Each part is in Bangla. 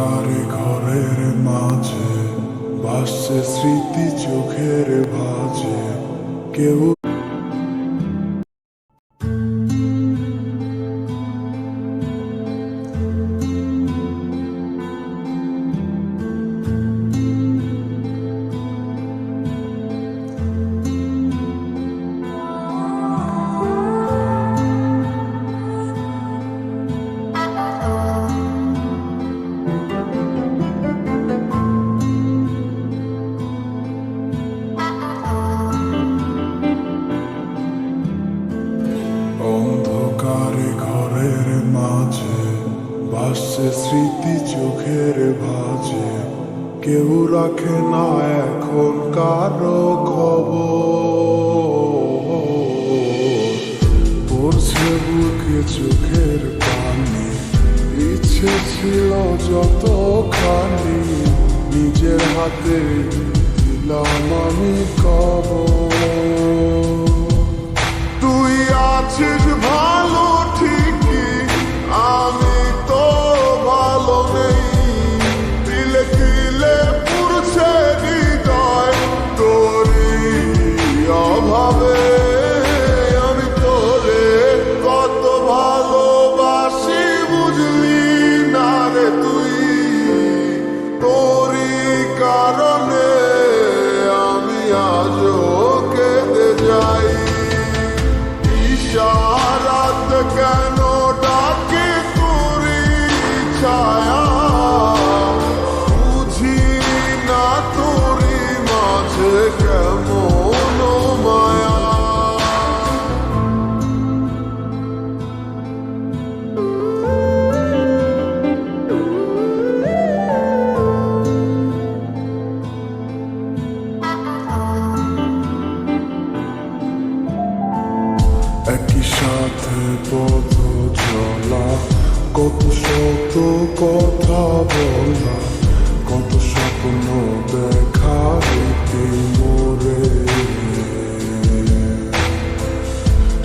অন্ধকার ঘরের মাঝে ভাসছে স্মৃতি চোখের ভাঁজে। কেউ অন্ধকারে ঘরের মাঝে ভাসছে স্মৃতি চোখের ভাঁজে। কেউ রাখে না এখন কারো খবর, পড়ছে বুকে চোখের পানি। ইচ্ছে ছিল যতখানি নিজের হাতে দিলাম আমি কবর। তুই আছিস ভালো ঠিকই, আমি তো ভালো নেই। তিলে তিলে পুড়ছে হৃদয় তোরই অভাবে। আমি তোরে কত ভালোবাসি বুঝলি না রে তুই। তোরই কারণে আমি আজও কেঁদে যাই। ইশারাত কেন ডাকে তোরই ছায়া, বুঝি না তোরই মাঝে কেমন মায়া। একই সাথে পথ চলা, কত শত কথা বলা, কত স্বপ্ন দেখা হইতে মোরে।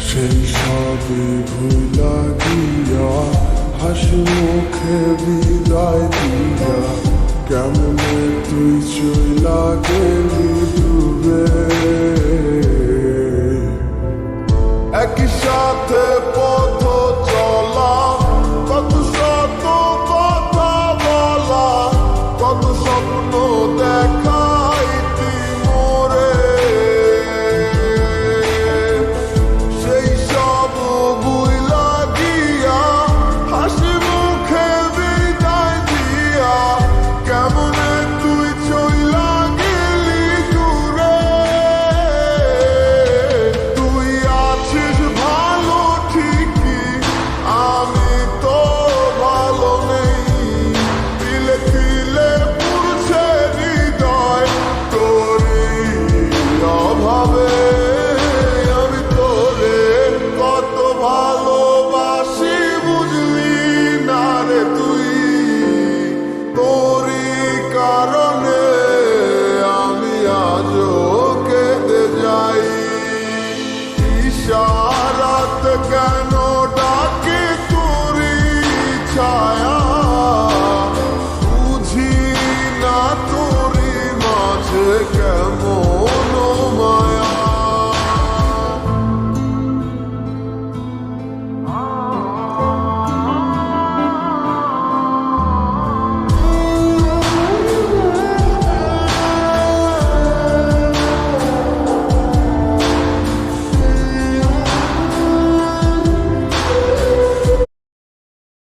সেই সবই ভুলা গিয়া হাসি মুখে বিদায় দিয়া কেমন তুই চইলা গেলি।